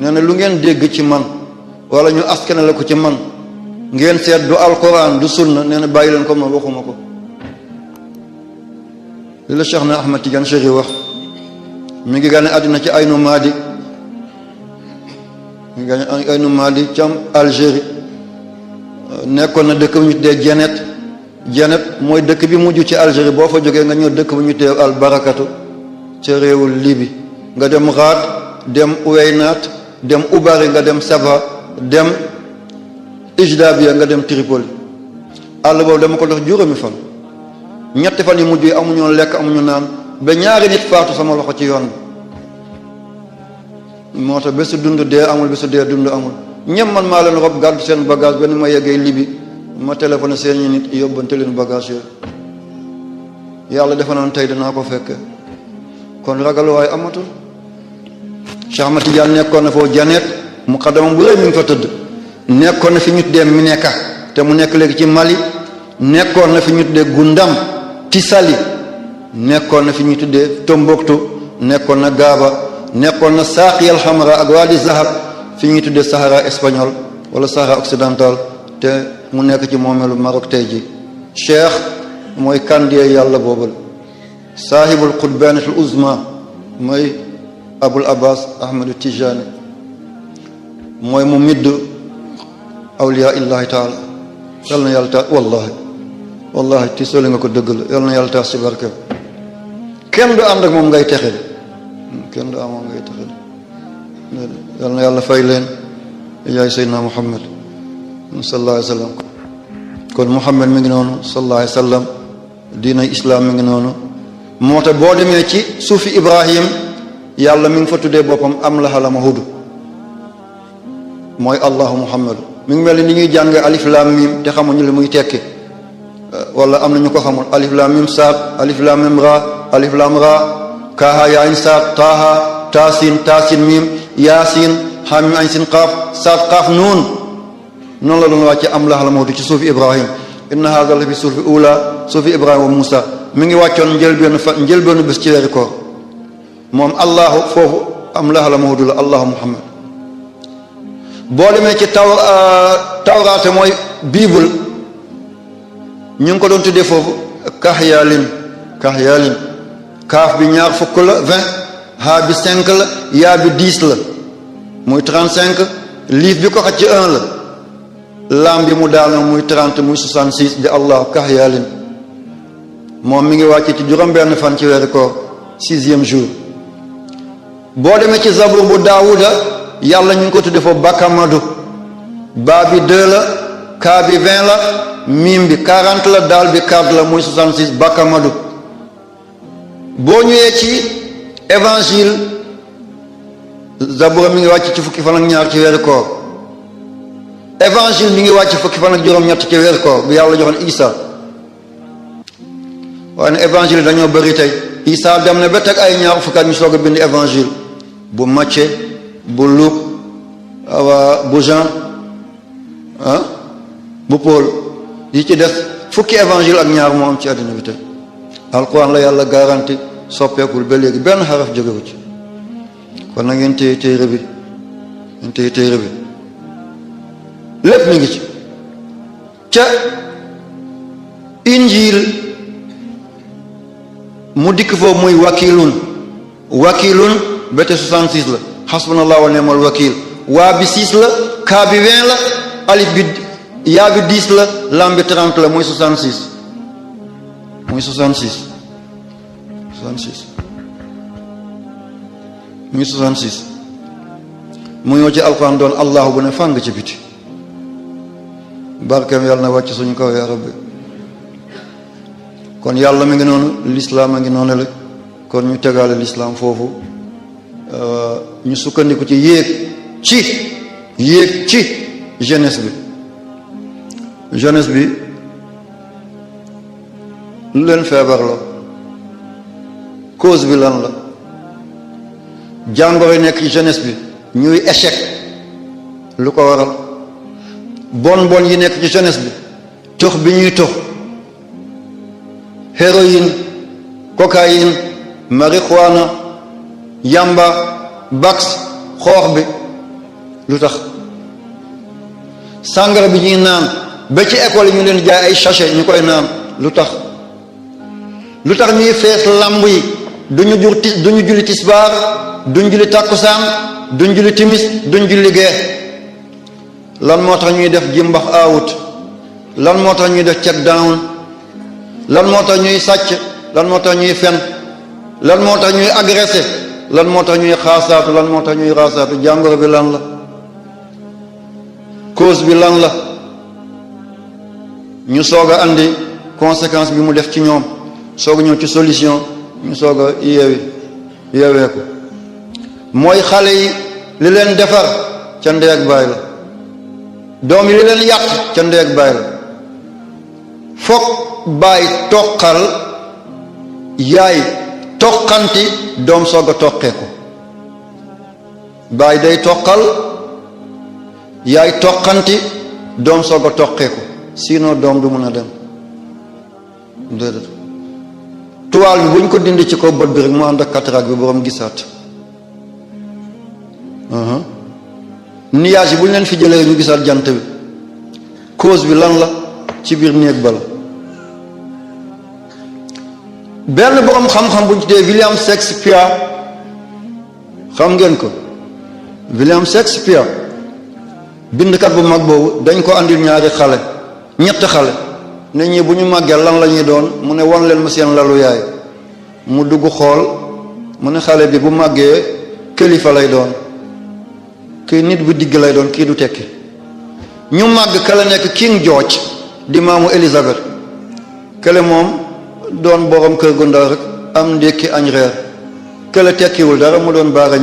nee na lu ngeen dégg ci man wala ñu askanale ko ci man ngeen seet du alquran du sunna nee na bàyyi leen ko ma waxuma ko. li la Cheikh na Ahmad Tidiane Chérif wax mi ngi gane àddina ci Aynu Maadi mi ngi gane Aynu Maadi cam Algérie nekkoon na dëkk bu ñu tuddee Jenet mooy dëkk bi mujj ci Algérie boo fa jógee nga ñëw dëkk bu ñu tuddee al barakatu ca réewul Libi nga dem Raad dem Uweynaat dem Ubari nga dem Saba dem Ijdabiya nga dem Tripoli àll boobu dama ko dox juróomi fan ñetti fan yu mujj yi amuñu lekk amuñu naan ba ñaari nit faatu sama loxo ci yoon bi moo tax bésu dund dee amul bésu dee dund amul ñem man maa leen rob gàddu seen bagage ba ni ma yeggee Libi ma téléphoné seen ñi nit yóbbante leen bagage yooyu yàlla defe naan tey danaa ko fekke kon ragal waaye amatul. Cheikh Ahmad Tidiane nekkoon na foofu Janet muqaddamam bu rëy mi ngi fa tëdd nekkoon na fi ñu tuddee Mineka te mu nekk léegi ci Mali nekkoon na fi ñu tuddee Gundam Tisali nekkoon na fi ñu tuddee Tombouctou nekkoon na Gaaba nekkoon na Saqi al Hamra ak Wadi Zahab fi ñuy tuddee Sahara espagnol wala Sahara occidental te mu nekk ci moomeelu Maroc tey ji cheikh mooy kandiyee yàlla boobal saahibul qutbanatul uzma mooy Abul Abbas Ahmadu Tijani mooy mu midd awliya illahi taala yal na yàlla taas wallahi ti soli nga ko dëgg la yal na yàlla taas ci barke kenn du ànd ak moom ngay texe kenn du am moom ngay texe yal na yàlla fay leen yaay Seydina Muhammad sallallahu alayhi wa sallam kon Muhammad mi ngi noonu sallallahu alayhi wa sallam diina islam mi ngi noonu moo tax boo demee ci suufi Ibrahim yàlla mi ngi fa tuddee boppam am la xalama hudu mooy allahu muhammadu mi ngi mel ni ñuy jàng alif lam mim te xamuñu li muy tekki wala am na ñu ko xamul alif lam mim saad alif lam mim ra alif lam ra kaaha yaayin saad taaha taasin mim yaasin xaamim ayn sin qaaf saad qaaf nuun noonu la doon wàcce am la xalama hudu ci suufi Ibrahim inna haada la fi suufi ula suufi Ibrahima wa Musa mi ngi wàccoon njëlbeenu bés ci weeru koor moom allahu foofu am la xalama hudu la allahu muhammad boo demee ci tawraate mooy bible ñu ngi ko doon tuddee foofu kahyalin kaaf bi ñaar fukk la 20 haa bi 5 la yaa bi 10 la muy 35 liif bi ko xaj ci 1 la laam bi mu daal muy 30 muy 66 di allah kahyalin moom mi ngi wàcc ci juróom-benn fan ci weeru koor 6e jour boo demee ci zabur bu daawuda yàlla ñu ngi ko tudde foofu bakamadu baa bi 2 la kaa bi 20 la miim bi 40 la daal bi 4 la muy 66 bakamadu boo ñëwee ci évangile zabura mi ngi wàcc ci fukki fan ak ñaar ci weeru koor évangile mi ngi wàcc fukki fan ak juróom-ñett ci weeru koor bi yàlla joxoon Isa waaye ne évangile dañoo bëri tey Isa dem na ba teg ay ñaar fukk ak ñu soog a bind évangile bu Matthieu bu Luc bu Jean bu Paul yi ci des fukki évangile ak ñaar moo am ci àddina bi tey alquran la yàlla garanti soppeekul ba léegi benn xaraf jógewu ci kon na ngeen téye téere bi lépp mi ngi ci ca injil mu dikk foofu muy wakilun bete 66 la xasbunallahu wa ni'mal wakil waa bi 6 la kaa bi 20 la alif bi yaa bi 10 la lam bi 30 la muy 66 muy 66 mu ñëw ci alquran doon allahu bu ne fàng ci biti barkeem yàlla na wàcc suñu kaw ya rabbi kon yàlla mi ngi noonu lislaam a ngi noonu la kon ñu tegaale lislaam foofu ñu sukkandiku ci yéeg ci jeunesse bi lu leen feebar la cause bi lan la jàngoro yi nekk ci jeunesse bi ñuy échec lu ko waral bon yi nekk ci jeunesse bi tux bi ñuy tux héroïne cocaïne marijuana yamba bax xoox bi lu tax sàngara bi ñuy naan ba ci école yi ñu leen jaay ay sachet ñu koy naan lu tax ñuy fees lamb yi duñu julli tisbaar duñ julli tàkkusaan duñ julli timis duñ julli gee lan moo tax ñuy def jimbax out lan moo tax ñuy def check down lan moo tax ñuy sàcc lan moo tax ñuy fen lan moo tax ñuy agressé lan moo tax ñuy xaasaatu lan moo tax ñuy raasaatu jàngoro bi lan la cause bi lan la ñu soog a andi conséquence bi mu def ci ñoom soog a ñëw ci solution ñu soog a yeewee ko mooy xale yi li leen defar ca ndey ak baay la doom yi li leen yàq ca ndey ak baay la foog baay toqal yaay toqanti doom soog a toqee ko baay day toqal yaay toqanti doom soog a toqee ko sinon doom du mën a dem déedéet tuwaal bi buñ ko dindi ci kaw bët bi rek mu ànd ak cataracte bi borom gisaat nuage yi bu ñu leen fi jëlee ñu gisaat jant bi cause bi lan la ci biir néeg ba la benn borom xam-xam bu ñu tuddee William Shakespeare xam ngeen ko William Shakespeare bindkat bu mag boobu dañ ko andil ñett xale ne ñi bu ñu màggee lan la ñuy doon mu ne wan leen ma seen lalu yaay mu dugg xool mu ne xale bi bu màggee kilifa lay doon kii nit bu digg lay doon kii du tekki ñu màgg kala nekk King George di maamu Elizabeth kële moom doon borom kër gu ndaw rek am ndékki añ reer kële tekkiwul dara mu doon baara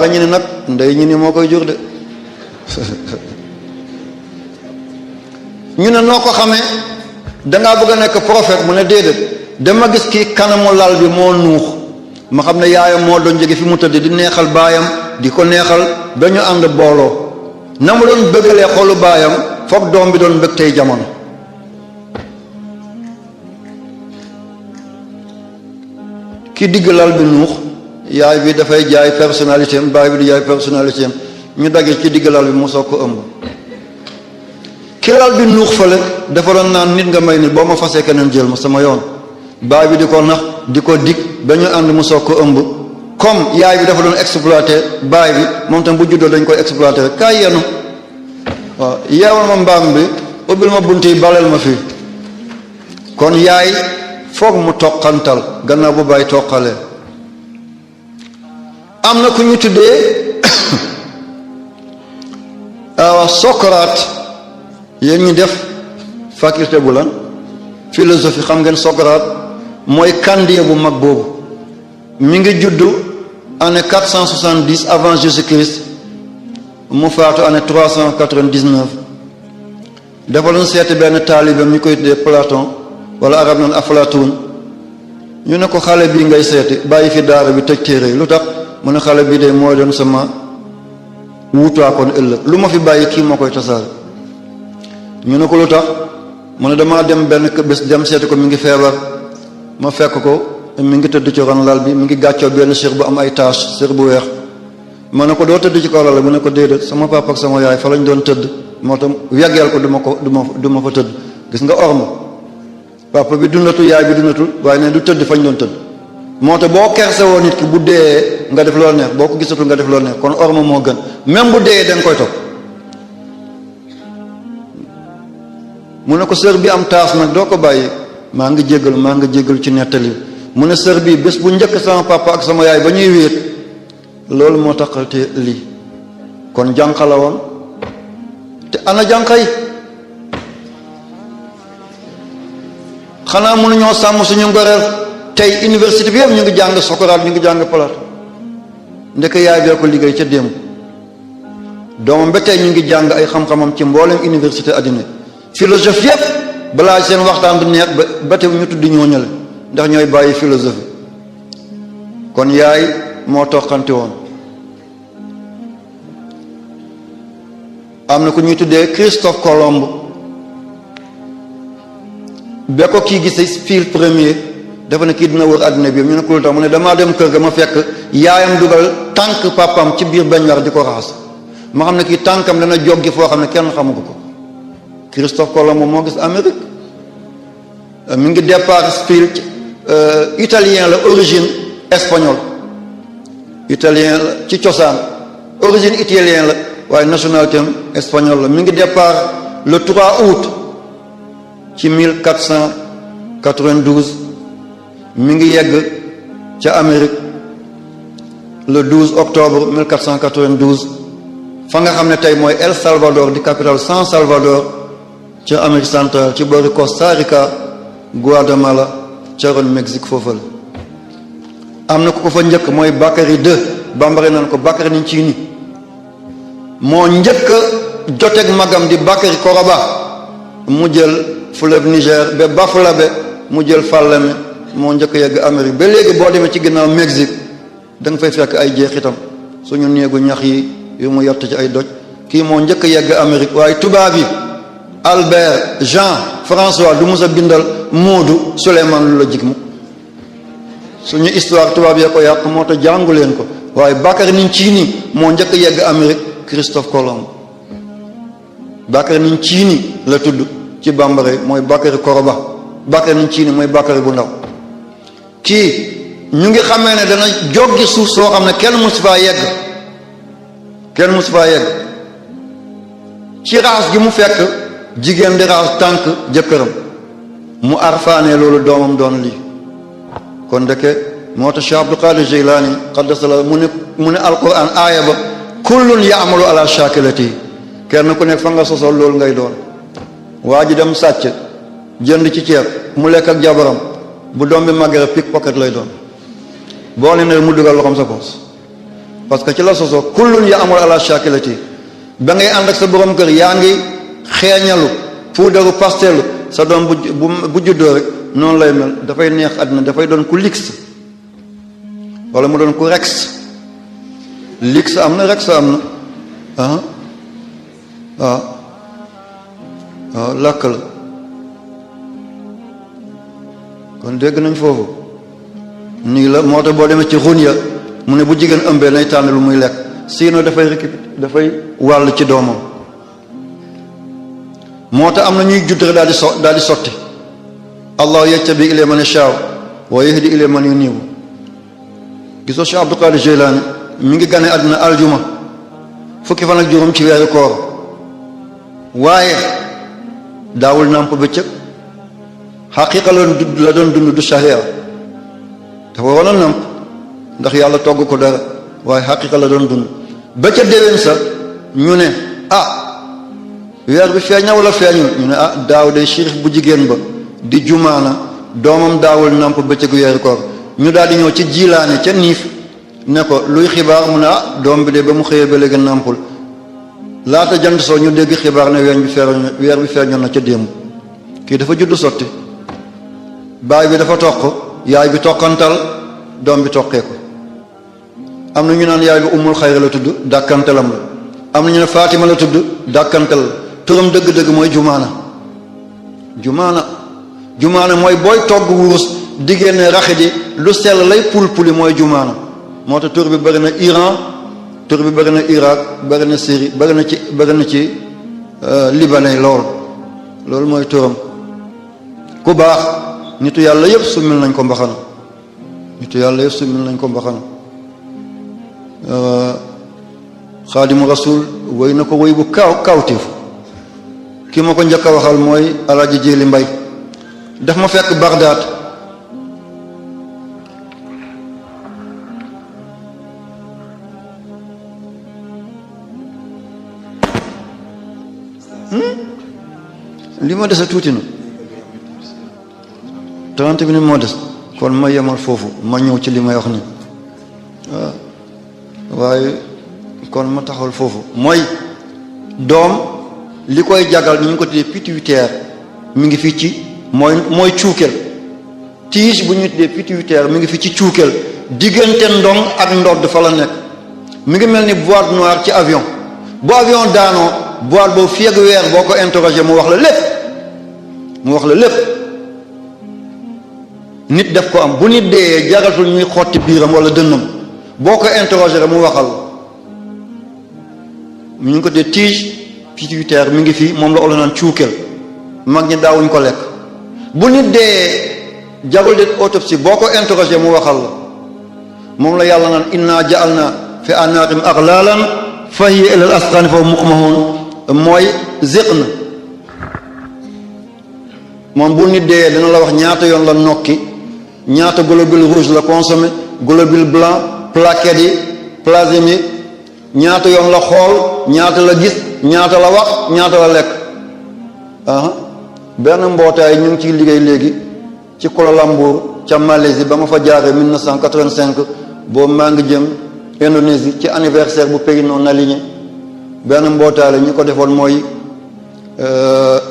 ñini nag ndey ñini moo koy jur de ñu ne noo ko xamee dangaa bëgg a nekk prophète mu ne déedéet dama gis kii kanamu lal bi moo nuux ma xam ne yaayam moo doon jóge fi mu tëdd di neexal baayam di ko neexal ba ñu ànd booloo na mu doon bëggalee xolu baayam foog doom bi doon bëgg tey jamono ki digg lal bi nuux yaay bi dafay jaay personnalité am baay bi di jaay personnalité am ñu daggee ci digg lal bi mu soog ko ëmb ki lal bi nuux fale dafa doon naan nit nga may nit boo ma fasee keneen jël ma sama yoon baay bi di ko nax di ko dig ba ñu ànd mu soog ko ëmb comme yaay bi dafa doon exploité baay bi moom tam bu juddoo dañ koy exploité rek kaay yenu waaw yeewal ma mbaam bi ubbil ma bunt yi baleel ma fii kon yaay foog mu toqantal gannaaw bu baay toqalee am na ku ñu tuddee Socrate yéen ñi def faculté bu lan philosophie xam ngeen Socrate mooy kandie bu mag boobu mi ngi juddu année 470 avant Jésus-Christ mu faatu année 399 dafa doon seeti benn taalibeem ñu koy tuddee Platon wala arab noonu Aflatoon ñu ne ko xale bii ngay seeti bàyyi fi daara bi tëj téere yi lu tax mu ne xale bii de mooy doon sama wuutaakoon ëllëg lu ma fi bàyyi kii moo koy tasaare ñu ne ko lu tax mu ne damaa dem benn bés dem seeti ko mi ngi feebar ma fekk ko mi ngi tëdd ci ron lal bi mi ngi gàccoo benn sér bu am ay tache sér bu weex ma ne ko doo tëdd ci kaw lal mu ne ko déedéet sama papa ak sama yaay fa lañ doon tëdd moo tax yeggeel ko du ma fa tëdd gis nga orma papa bi dundatul yaay bi dundatul waaye ne du tëdd fañ doon tëdd moo tax boo kerse woo nit ki bu dee nga def loolu neex boo ko gisatul nga def loolu neex kon orma moo gën même bu dee da nga koy topp mu ne ko sër bi am taas nag doo ko bàyyi maa ngi jéggalu ci nettali mu ne sër bi bés bu njëkk sama papa ak sama yaay ba ñuy wéet loolu moo taxate lii kon jànqa la woon te ana jànqa yi xanaa mënuñoo sàmm suñu ngoreel tey université bi yëpp ñu ngi jàng Socrate ñu ngi jàng Platon ndeke yaay bee ko liggéey ca démb doomam ba tey ñu ngi jàng ay xam-xamam ci mboolem université àddina philosophie yëpp balaa seen waxtaan du neex ba tey ñu tuddi ñoo ñële ndax ñooy bàyyi philosophie kon yaay moo toqante woon am na ku ñuy tuddee Christophe Colomb ba ko kii gis fil premier dafa ne kii dina wër àddina bi ñu ne ko lu tax mu ne damaa dem kër ga ma fekk yaayam dugal tànk papam ci biir bañuwaar di ko raxas ma xam ne kii tànkam dana joggi foo xam ne kenn xamugu ko. Christophe Colomb moo gis Amérique mi ngi départ fii italien la origine espagnol italien la ci cosaan origine italien la waaye nationalité am espagnol la mi ngi départ le 3 août ci 1492 mi ngi yegg ca Amérique le 12 octobre 1492 fa nga xam ne tey mooy El Salvador di capitale San Salvador ca Amérique centrale ci boori Costa Rica Guatemala ca ron Mexique foofu la am na ku ko fa njëkk mooy Bakary II bambare nan ko Bakary Nicini moo njëkk joteeg magam di Bakary Koroba mu jël fleuve Niger ba Bafulabe mu jël Falémé moo njëkk yegg Amérique ba léegi boo demee ci ginnaaw Mexique da nga fay fekk ay jeexitam suñu néegu ñax yi yu mu yott ci ay doj kii moo njëkk yegg Amérique waaye tubaab yi Albert Jean François du musa bindal Moodu Souleymane lu la jig mu suñu histoire tubaab yee ko yàq moo tax jàngu leen ko waaye Bakary Nicini moo njëkk yegg Amérique Christophe Colomb Bakary Nicini la tudd ci bambara mooy Bakary Koroba Bakary Nicini mooy Bakary bu ndaw kii ñu ngi xamee ne dana joggi suuf soo xam ne kenn musu faa yegg ci raas gi mu fekk jigéen di raas tànk jëkkëram mu arfaane loolu doomam doon lii kon ndeke moo tax Cheikh Abdul Qadir Jilani qaddasala mu ne alquran aaya ba kullun yaamalu ala shakilati kenn ku nekk fa nga sosol loolu ngay doon waa ji dem sàcc jënd ci ceeb mu lekk ak jabaram bu doom bi màggee pickpocket lay doon boo ne mu dugal loxoom sa poos parce que ci la sosoo kullun yaamalu ala shakilati ba ngay ànd ak sa borom kër yaa ngi xeeñalu puudaru pastelu sa doom bu juddoo rek noonu lay mel dafay neex àddina dafay doon ku lix wala mu doon ku rex lix am na rex am na waaw làkk la kon dégg nañ foofu nii la moo tax boo demee ci xun ya mu ne bu jigéen ëmbee nay tànn lu muy lekk sinon dafay wàll ci doomam moo tax am na ñuy judd rek daal di sotti allahu yajtabi ilay man yashaa wa yahdi ilay man yuniib gisoo Cheikh Abdul Qadir Jilani mi ngi gane àddina aljuma fukki fan ak juróom ci weeru koor waaye daawul nàmp bëccëg xaqiqa la doon dund du sharia dafa waroon a nàmp ndax yàlla togg ko dara waaye xaqiqa la doon dund ba ca déwén sa ñu ne weer bi feeñ na wala feeñul ñu ne daaw de shérif bu jigéen ba di jumaana doomam daawul nàmp bëccëgu weeru koor ñu daal di ñëw ci jilaane ca niif ne ko luy xibaar mu ne doom bi de ba mu xëyee ba léegi nàmpul laata jant soo ñu dégg xibaar ne weer bi feeñoon na ca démb kii dafa judd sotti baay bi dafa toq yaay bi toqantal doom bi toqee ko am na ñu naan yaay bi umul xayra la tudd dàkkantalam la am na ñu ne Fatima la tudd dàkkantal la turam dëgg-dëgg mooy jumaana mooy booy togg wurus diggéen ne raxi di lu sell lay pul-puli mooy jumaana moo tax tur bi bëri na Iran tur bi bëri na Irak bëri na Syrie bëri na ci libanais loolu mooy turam ku baax nitu yàlla yëpp summil nañ ko mbaxana xaadimu rasul woy na ko woy bu kawtif ki ma ko njëkk a waxal mooy Alaaji Jéeli Mbay daf ma fekk Bagdad li ma dese tuuti na 30 minutes moo des kon ma yemal foofu ma ñëw ci li may wax ni waaye kon ma taxawal foofu mooy doom li koy jagal ni ñu ko tuddee pituitaire mi ngi fii ci mooy cuukel tige bu ñu tuddee pituitaire mi ngi fii ci cuukel diggante ndong ak ndodd fa la nekk mi ngi mel ni boîte noire ci avion bu avion daanoo boîte boobu fii ak weer boo ko interroger mu wax la lépp nit def ko am bu nit dee jaratul ñuy xotti biiram wala dënnam boo ko interroger mu waxal ñu ngi ko dee tige pituitaire mi ngi fii moom la olof naan cuukeel mag ñi daawuñ ko lekk bu nit dee jarul de autopsie boo ko interroger mu waxal la moom la yàlla naan inna ja'alna fi anaaqim aghlalan fa hiya ilal asqaani fa muqmahun mooy ziqn moom bu nit dee dina la wax ñaata yoon la nokki ñaata globule rouge la consommé globule blanc plaquettes yi plasme yi ñaata yoon la xool ñaata la gis ñaata la wax ñaata la lekk benn mbootaay ñu ngi ciy liggéey léegi ci Kuala Lumpur ca Malaisie ba ma fa jaaree 1985 boobu maa ngi jëm Indonésie ci anniversaire bu pays non aligné benn mbootaay la ñu ko defoon mooy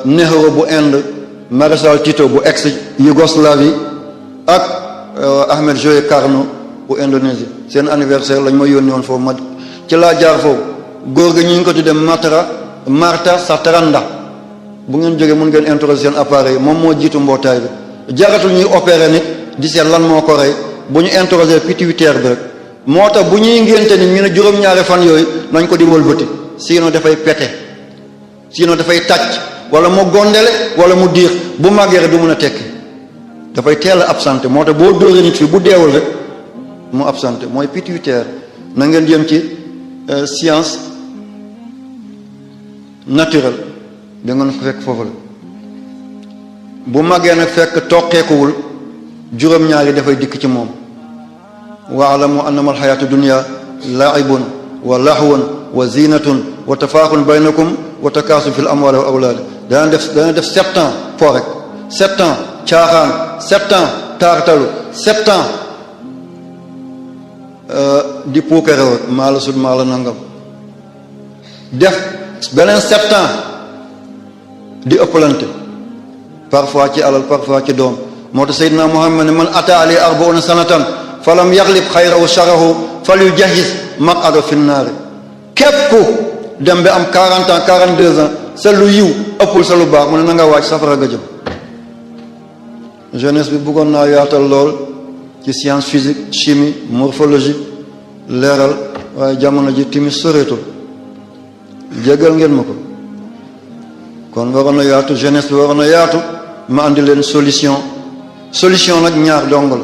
Nehru bu Inde maréchal Tito bu ex Yougoslavie ak Ahmed Joe Carnot bu Indonésie seen anniversaire lañ ma yónni woon foofu ma ci laa jaar foofu góor gi ñu ngi ko tuddee Marta Sataranda bu ngeen jógee mun ngeen introduire seen appareil moom moo jiitu mbootaay bi jaratul ñuy opérer nit di seet lan moo ko rey bu ñu introduire pituitaire bi rek moo tax bu ñuy ngénte nit ñu ne juróom-ñaari fan yooyu nañ ko di wëlbati sinon dafay pete sinon dafay tàcc wala mu gondele wala mu diir bu màggee rek du mën a tekki dafay teel a absenté moo tax boo dóoree nit fi bu deewul rek mu absenté mooy pituitaire na ngeen jëm ci science naturelle da ngeen ko fekk foofu la bu màggee nag fekk toqeekuwul juróom-ñaari dafay dikk ci moom waalamu annama alxayaatu dunia laibun wa lahwun wa zinatun wa tafaaxun baynakum wa takaasu fi l amwaali wa awlaadi dana def 7 ans foo rek 7 ans caaxaan 7 ans taartalu 7 ans di puukarew maa la sut maa la nangam def beneen 7 ans di ëppalante parfois ci alal parfois ci doom moo tax Seydina Muhammad ne man ata ali 40 sanatan falam yaxlib xayrahu sharahu fal yu jahis maqado fi naari képp ku dem ba am 40 ans 42 ans sa lu yiw ëppul sa lu baax mu ne na nga waaj safara ga jëm jeunesse bi bëggoon naa yaatal lool ci science physique chimie morphologie leeral waaye jamono ji timis soreetul jégal ngeen ma ko kon waroon na yaatu jeunesse bi waroon na yaatu ma andi leen solution nag ñaar dong la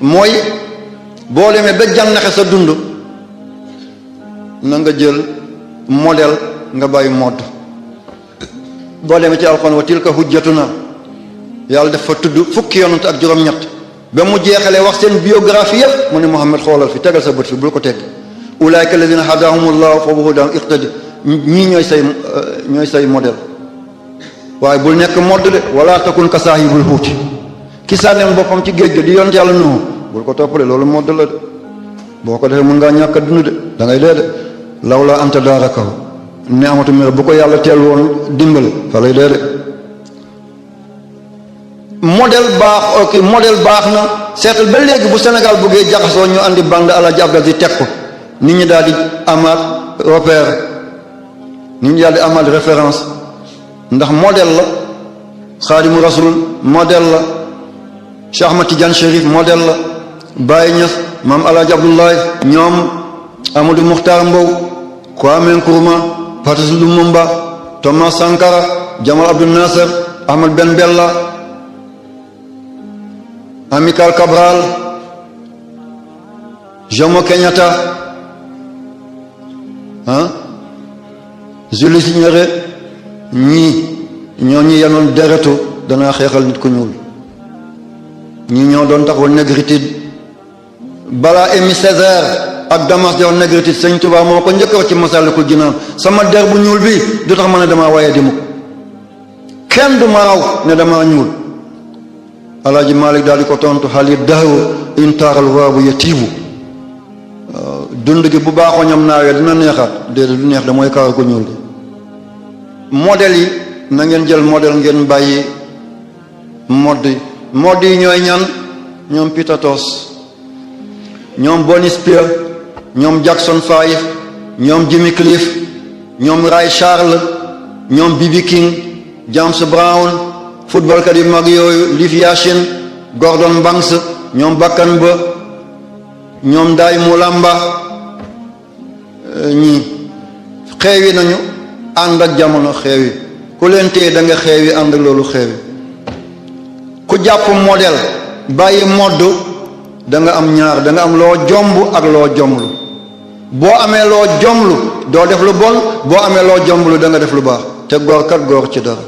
mooy boo demee ba jànnaxe sa dund na nga jël modèle nga bàyyi modd boo demee ci alxuraan wa tilka hujjatuna yàlla dafa tudd fukki yonent ak juróom-ñett ba mu jeexalee wax seen biographie yépp mu ne Muhammad xoolal fi tegal sa bët fi bul ko tegg ulaayka alladina hadahumullahu fa bi hudahum iqtadi ñii ñooy say modèle waaye bul nekk modd de wala takun ka saahibul huuti ki sànneem boppam ci géej ga di yonent yàlla Nuhu bul ko toppale loolu modd la de boo ko defee mun ngaa ñàkk a dund de da ngay dee de lawla anta daarakahu ne amatu mère bu ko yàlla teel woon dimbale fa lay dee de modèle baax na seetal ba léegi bu Sénégal bëggee jaxasoo ñu andi bande Alaaji Abdou Aziz teg ko nit ñi daal di amaat repère nit ñi daal di amaat référence ndax modèle la Xaadimu Rasul modèle la Cheikh Ahmad Tidiane Chérif modèle la Baye Niass Maam Alaaji Abdoulaye ñoom Amadou Mokhtar Mbow Kwame Nkrumah Patrice Lumumba Thomas Sankara Jamal Abdel Nasser Ahmed Ben Bella Amilcar Cabral Jomo Kenyatta Julius Nyerere ñii ñoo ñu yenoon deretu danaa xeexal nit ku ñuul ñii ñoo doon taxawal négritude balaa Aimé Césaire ak Damas di wax négritude Sëñ Tuubaa moo ko njëkk wax ci Masaalikul Jinaan sama der bu ñuul bi du tax ma ne damaa waaye di mukk kenn du ma raw ne damaa ñuul Alaaji Malik daal di ko tontu xaalit dahru intaaral waabu yatiibu dund gi bu baaxoo ñam naawee dina neexaat déedéet du neex da mooy kawar ko ñuul gi modèle yi na ngeen jël modèle ngeen bàyyi modd yi ñooy ñan ñoom Peter Tosh ñoom Bonnie Spear ñoom Jackson 5 ñoom Jimmy Cliff ñoom Ray Charles ñoom B.B. King James Brown footballkat yu mag yooyu Liv Yashin Gordon Banks ñoom Bakkan Ba ñoom Nday Mulamba ñii xeewi nañu ànd ak jamono xeewi ku leen téye da nga xeewi ànd ak loolu xeewi ku jàpp modèle bàyyi modd da nga am ñaar da nga am loo jomb ak loo jomblu boo amee loo jomblu doo def lu bon boo amee loo jomblu da nga def lu baax te góor kat góor ci dara